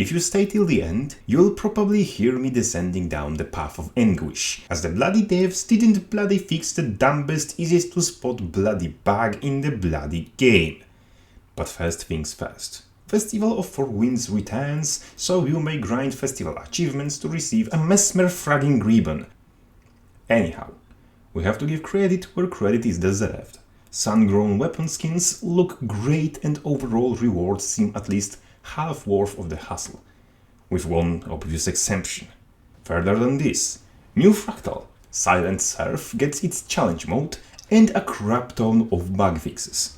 If you stay till the end, you'll probably hear me descending down the path of anguish, as the bloody devs didn't bloody fix the dumbest, easiest to spot bloody bug in the bloody game. But first things first. Festival of Four Winds returns, so you may grind festival achievements to receive a Mesmer fragging ribbon. Anyhow, we have to give credit where credit is deserved. Sun-grown weapon skins look great and overall rewards seem at least half worth of the hassle, with one obvious exception. Further than this, new Fractal, Silent Surf gets its challenge mode and a crap ton of bug fixes.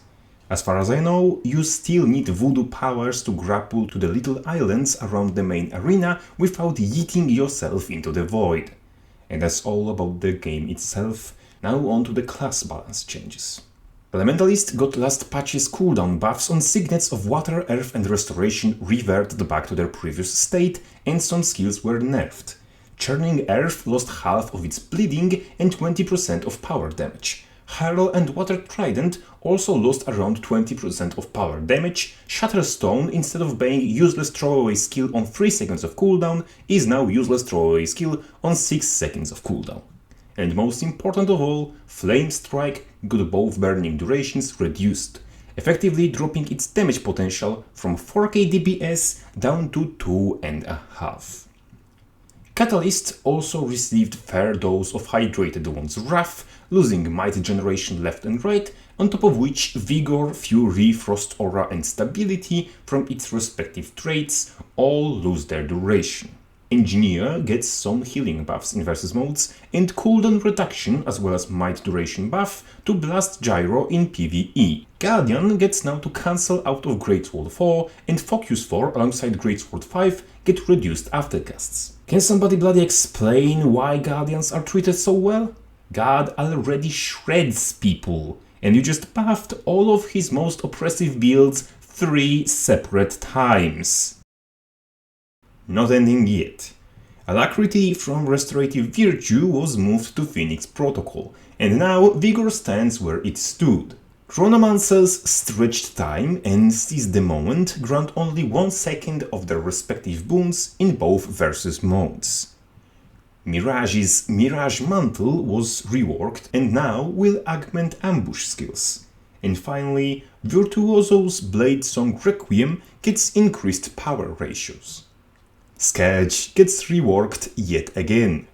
As far as I know, you still need voodoo powers to grapple to the little islands around the main arena without yeeting yourself into the void. And that's all about the game itself. Now on to the class balance changes. Elementalist got last patch's cooldown buffs on signets of Water, Earth and Restoration reverted back to their previous state, and some skills were nerfed. Churning Earth lost half of its bleeding and 20% of power damage. Hurl and Water Trident also lost around 20% of power damage. Shatterstone, instead of being useless throwaway skill on 3 seconds of cooldown, is now useless throwaway skill on 6 seconds of cooldown. And most important of all, Flame Strike got both burning durations reduced, effectively dropping its damage potential from 4k DPS down to 2.5. Catalyst also received fair dose of Hydrated One's Wrath, losing Might Generation left and right, on top of which Vigor, Fury, Frost Aura and Stability from its respective traits all lose their duration. Engineer gets some healing buffs in versus modes and cooldown reduction as well as might duration buff to blast Gyro in PvE. Guardian gets now to cancel out of Greatsword 4 and Focus 4 alongside Greatsword 5 get reduced aftercasts. Can somebody bloody explain why Guardians are treated so well? God already shreds people, and you just buffed all of his most oppressive builds 3 separate times. Not ending yet. Alacrity from Restorative Virtue was moved to Phoenix Protocol, and now Vigor stands where it stood. Chronomancer's Stretched Time and Seize the Moment grant only 1 second of their respective boons in both versus modes. Mirage's Mirage Mantle was reworked and now will augment ambush skills. And finally, Virtuoso's Blade Song Requiem gets increased power ratios. Scourge gets reworked yet again.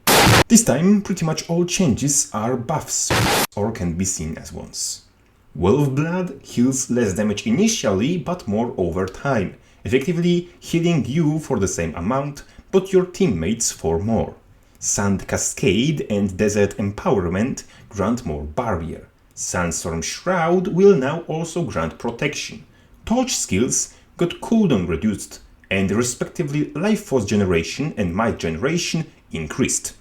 This time, pretty much all changes are buffs, or can be seen as ones. Well of Blood heals less damage initially, but more over time, effectively healing you for the same amount, but your teammates for more. Sand Cascade and Desert Empowerment grant more barrier. Sandstorm Shroud will now also grant protection. Torch skills got cooldown reduced, and respectively Life Force generation and Might generation increased.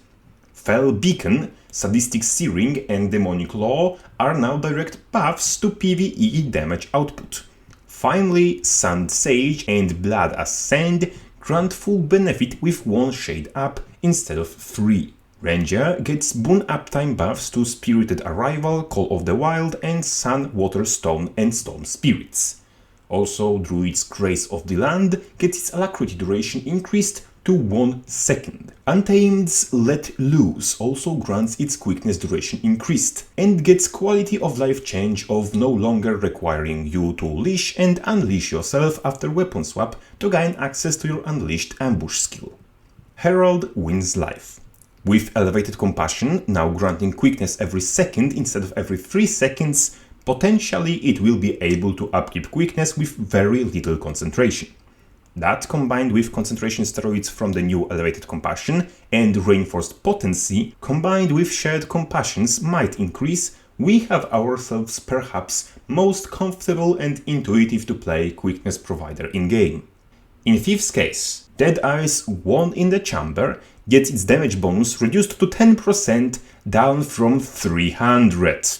Fell Beacon, Sadistic Searing and Demonic Law are now direct buffs to PvE damage output. Finally, Sand Sage and Blood as Sand grant full benefit with 1 shade up instead of 3. Ranger gets boon uptime buffs to Spirited Arrival, Call of the Wild and Sun, Water, Stone and Storm Spirits. Also, Druid's Grace of the Land gets its Alacrity duration increased to 1 second. Untamed's Let Loose also grants its quickness duration increased, and gets quality of life change of no longer requiring you to leash and unleash yourself after weapon swap to gain access to your unleashed ambush skill. Herald wins life, with Elevated Compassion now granting quickness every second instead of every 3 seconds. Potentially it will be able to upkeep quickness with very little concentration. That, combined with concentration steroids from the new Elevated Compassion and reinforced potency, combined with shared compassions might increase, we have ourselves perhaps most comfortable and intuitive to play quickness provider in-game. In Theif's case, Deadeye's One in the Chamber gets its damage bonus reduced to 10% down from 300.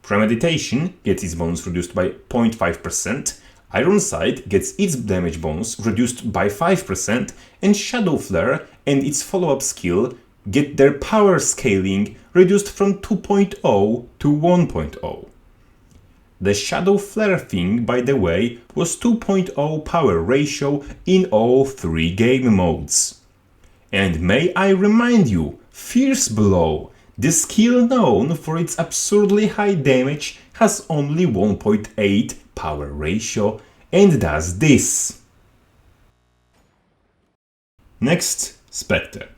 Premeditation gets its bonus reduced by 0.5%, Ironside gets its damage bonus reduced by 5%, and Shadow Flare and its follow-up skill get their power scaling reduced from 2.0 to 1.0. The Shadow Flare thing, by the way, was 2.0 power ratio in all 3 game modes. And may I remind you, Fierce Blow, the skill known for its absurdly high damage, has only 1.8 power ratio and does this. Next, Spectre.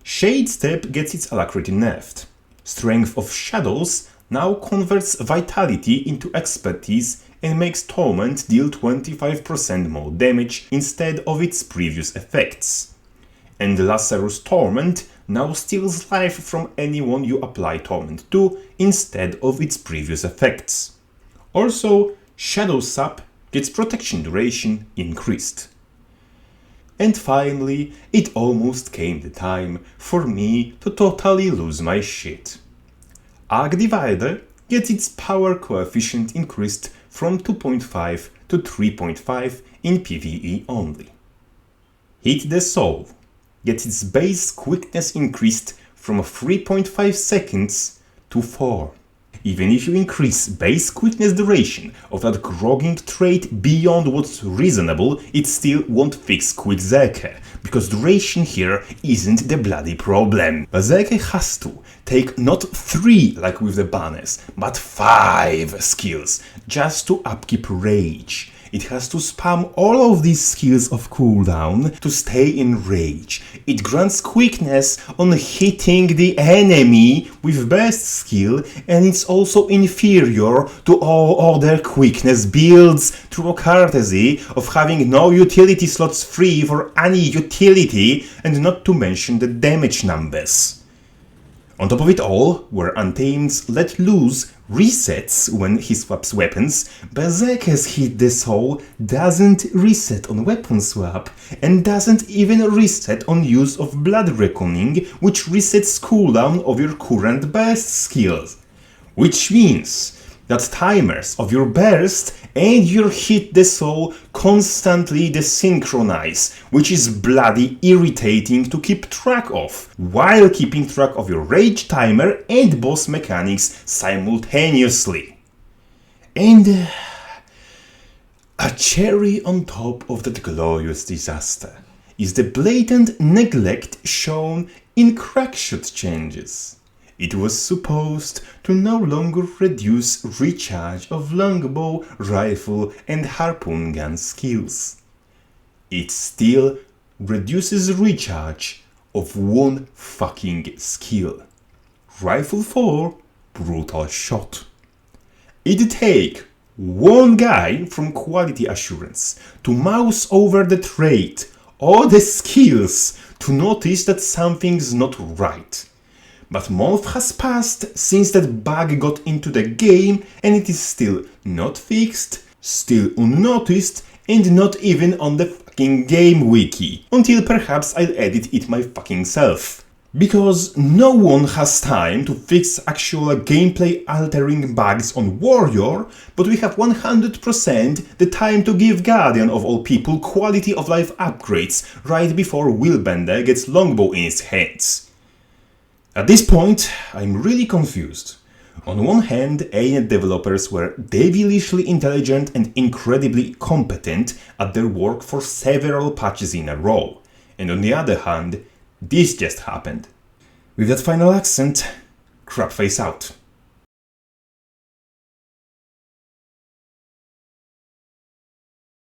Shade Step gets its alacrity nerfed. Strength of Shadows now converts Vitality into Expertise and makes Torment deal 25% more damage instead of its previous effects. And Lazarus Torment now steals life from anyone you apply Torment to instead of its previous effects. Also, Shadow Sap gets protection duration increased. And finally, it almost came the time for me to totally lose my shit. Arc Divider gets its power coefficient increased from 2.5 to 3.5 in PvE only. Hit the Soul gets its base quickness increased from 3.5 seconds to 4. Even if you increase base quickness duration of that grogging trait beyond what's reasonable, it still won't fix Gunzerker, because duration here isn't the bloody problem. Berserker has to take not 3 like with the banners, but 5 skills just to upkeep rage. It has to spam all of these skills of cooldown to stay in rage. It grants quickness on hitting the enemy with burst skill, and it's also inferior to all other quickness builds through a courtesy of having no utility slots free for any utility, and not to mention the damage numbers. On top of it all, where Untamed's Let Loose resets when he swaps weapons, Berserker's Hit the Soul doesn't reset on weapon swap, and doesn't even reset on use of Blood Reckoning, which resets cooldown of your current burst skills. Which means that timers of your burst and your Hit the Soul constantly desynchronize, which is bloody irritating to keep track of, while keeping track of your rage timer and boss mechanics simultaneously. And a cherry on top of that glorious disaster is the blatant neglect shown in crackshot changes. It was supposed to no longer reduce recharge of longbow, rifle and harpoon gun skills. It still reduces recharge of one fucking skill. Rifle 4, Brutal Shot. It'd take one guy from Quality Assurance to mouse over the trait or the skills to notice that something's not right. But month has passed since that bug got into the game, and it is still not fixed, still unnoticed, and not even on the fucking game wiki, until perhaps I'll edit it my fucking self. Because no one has time to fix actual gameplay altering bugs on Warrior, but we have 100% the time to give Guardian of all people quality of life upgrades right before Willbender gets longbow in his hands. At this point, I'm really confused. On one hand, ANET developers were devilishly intelligent and incredibly competent at their work for several patches in a row, and on the other hand, this just happened. With that final accent, crapface out.